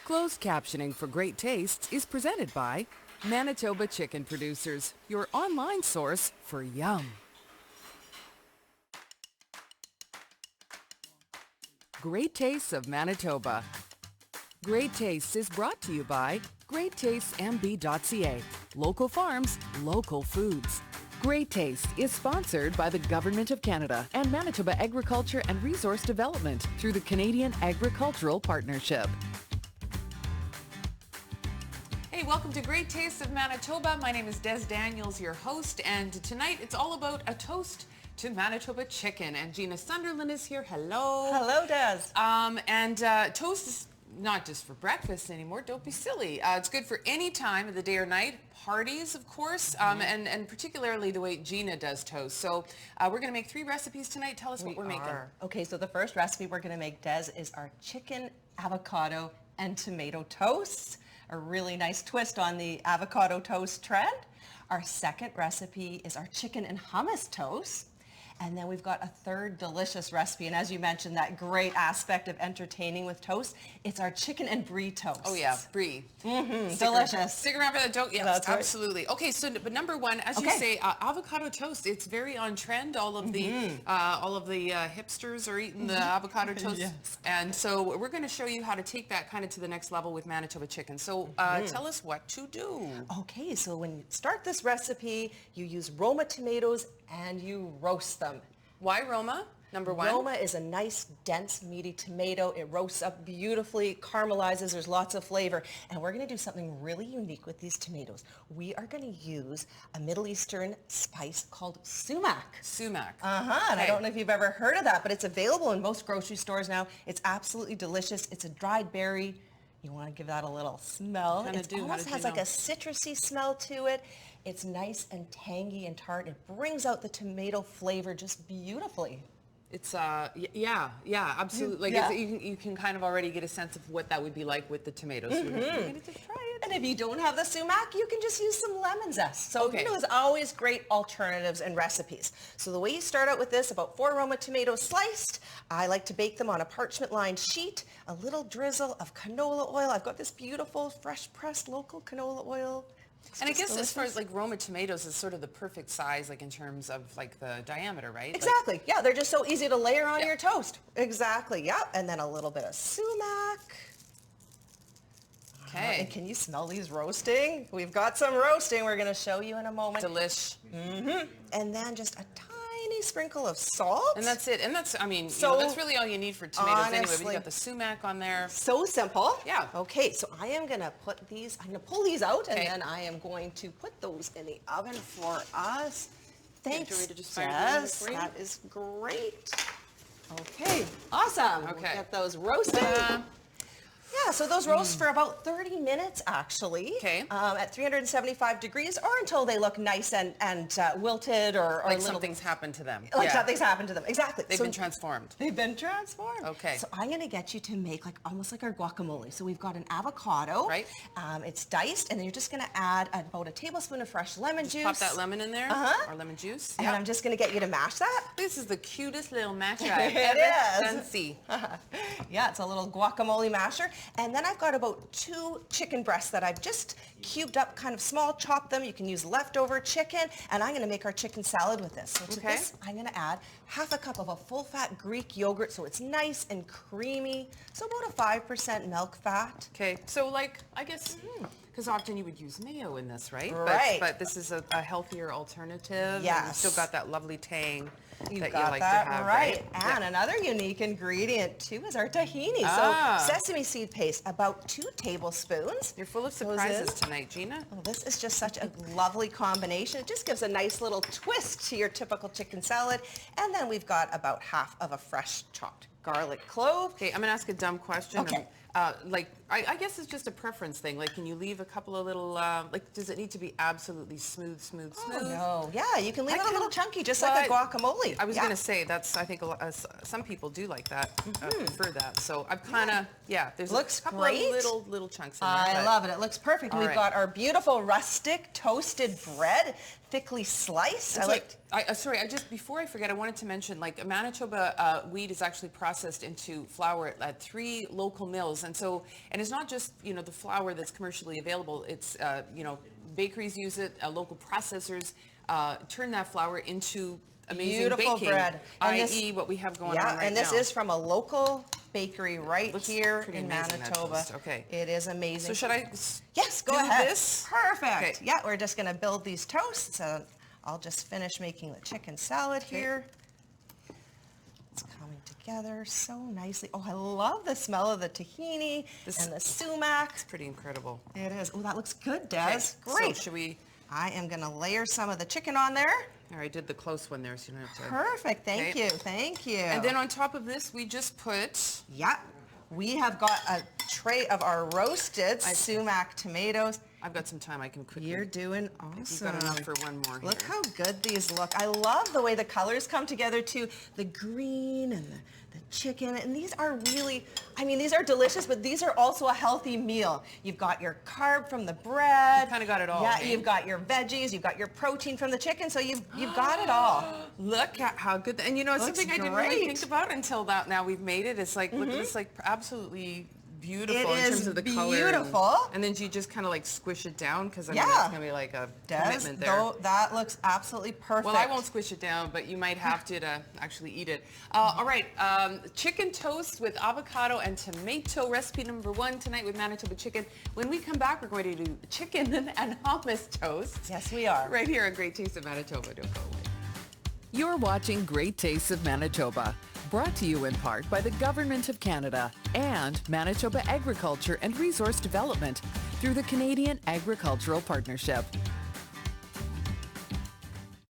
Closed captioning for great tastes is presented by Manitoba Chicken Producers, your online source for yum. Great Tastes of Manitoba. Great Tastes is brought to you by GreatTastesMB.ca. Local farms, local foods. Great Taste is sponsored by the Government of Canada and Manitoba Agriculture and Resource Development through the Canadian Agricultural Partnership. Hey, welcome to Great Tastes of Manitoba. My name is Des Daniels, your host, and tonight it's all about a toast to Manitoba Chicken. And Gina Sunderland is here. Hello. Hello, Des. Toast is not just for breakfast anymore. Don't be silly. It's good for any time of the day or night. Parties, of course, and particularly the way Gina does toast. So we're going to make 3 recipes tonight. Tell us what we're making. Okay, so the first recipe we're going to make, Des, is our chicken, avocado, and tomato toast. A really nice twist on the avocado toast trend. Our second recipe is our chicken and hummus toast. And then we've got a third delicious recipe. And as you mentioned, that great aspect of entertaining with toast, it's our chicken and brie toast. Oh yeah, brie. Delicious. Stick around for that dough. Yeah, That's right. Absolutely. Okay, so but number one, as you say, avocado toast. It's very on trend. All of the hipsters are eating the avocado toast. Yes. And so we're going to show you how to take that kind of to the next level with Manitoba Chicken. So tell us what to do. Okay, so when you start this recipe, you use Roma tomatoes and you roast them. Why Roma? Number one. Roma is a nice, dense, meaty tomato. It roasts up beautifully, caramelizes, there's lots of flavor. And we're going to do something really unique with these tomatoes. We are going to use a Middle Eastern spice called sumac. Sumac. And I don't know if you've ever heard of that, but it's available in most grocery stores now. It's absolutely delicious. It's a dried berry. You want to give that a little smell. It almost has like a citrusy smell to it. It's nice and tangy and tart. It brings out the tomato flavor just beautifully. It's yeah, absolutely. Like you can kind of already get a sense of what that would be like with the tomatoes. We're going to try it. And if you don't have the sumac, you can just use some lemon zest. So there's always great alternatives and recipes. So the way you start out with this, about 4 Roma tomatoes sliced. I like to bake them on a parchment-lined sheet. A little drizzle of canola oil. I've got this beautiful, fresh-pressed local canola oil. And I guess as far as like Roma tomatoes is sort of the perfect size, like in terms of like the diameter, right? Exactly. Yeah, they're just so easy to layer on your toast. Exactly. Yeah. And then a little bit of sumac. Okay. And can you smell these roasting? We've got some roasting. We're going to show you in a moment. Delish. And then just a tiny sprinkle of salt. And that's it. And that's, I mean, that's really all you need for tomatoes anyway. But you got the sumac on there. So simple. Yeah. Okay, so I am going to put these, I'm going to pull these out, and then I am going to put those in the oven for us. Thanks, Jess. That is great. Okay, awesome. Okay. We'll get those roasted. Yeah, so those roast for about 30 minutes, actually, at 375 degrees, or until they look nice and wilted or like something's happened to them. Like something's happened to them, exactly. They've been transformed. They've been transformed. Okay. So I'm going to get you to make like almost like our guacamole. So we've got an avocado. Right. It's diced, and then you're just going to add about a tablespoon of fresh lemon juice. Pop that lemon in there, or lemon juice. And I'm just going to get you to mash that. This is the cutest little masher I've ever seen. Yeah, it's a little guacamole masher. And then I've got about 2 chicken breasts that I've just cubed up, kind of small, chopped them. You can use leftover chicken, and I'm going to make our chicken salad with this. So to this, I'm going to add half a cup of a full-fat Greek yogurt, so it's nice and creamy. So about a 5% milk fat. Okay, so like, I guess, because often you would use mayo in this, right? Right. But this is a healthier alternative. Yes. And you still got that lovely tang that you like that to have, right? And another unique ingredient, too, is our tahini. So sesame seed paste, about 2 tablespoons. You're full of surprises tonight, Gina. Well, this is just such a lovely combination. It just gives a nice little twist to your typical chicken salad. And then we've got about half of a fresh chopped garlic clove. Okay, I'm going to ask a dumb question. Okay. I guess it's just a preference thing. Like, can you leave a couple of little, does it need to be absolutely smooth? Oh, no. Yeah, you can leave it a little chunky, just like a guacamole. I was going to say, that's, I think some people do like that, prefer that. So I've kind of, there's a couple of little chunks in there. I love it. It looks perfect. We've got our beautiful rustic toasted bread. thickly sliced. Sorry, before I forget, I wanted to mention, like, Manitoba wheat is actually processed into flour at 3 local mills, and it's not just, you know, the flour that's commercially available. It's, you know, bakeries use it, local processors turn that flour into amazing beautiful baking, bread, i.e. what we have going on right now. And this is from a local bakery here in amazing, Manitoba. Okay. It is amazing. So should I Yes, go ahead. This? Perfect. Okay. Yeah, we're just going to build these toasts. So I'll just finish making the chicken salad here. It's coming together so nicely. Oh, I love the smell of the tahini and the sumac. It's pretty incredible. It is. Oh, that looks good, Des. Okay. Great. So should we... I am going to layer some of the chicken on there. There, I did the close one there, so you don't have to... Perfect. Thank you. Thank you. And then on top of this, we just put... Yeah. We have got a tray of our roasted sumac tomatoes. I've got some time. I can quickly... You're doing awesome. You've got enough for one more here. Look how good these look. I love the way the colors come together too. The green and the chicken. And these are really, I mean, these are delicious, but these are also a healthy meal. You've got your carb from the bread. You kind of got it all. Yeah, you've got your veggies. You've got your protein from the chicken. So you've got it all. Look at how good. And you know, it's something I didn't really think about until now we've made it. It's like, look at this, like absolutely beautiful in terms of the color. Beautiful. And then you just kind of like squish it down because I mean that's gonna be like a commitment there. Though, that looks absolutely perfect. Well, I won't squish it down, but you might have to actually eat it. All right, chicken toast with avocado and tomato, recipe number 1 tonight with Manitoba Chicken. When we come back, we're going to do chicken and hummus toast. Yes, we are. Right here on Great Taste of Manitoba. Don't go away. You're watching Great Tastes of Manitoba, brought to you in part by the Government of Canada and Manitoba Agriculture and Resource Development through the Canadian Agricultural Partnership.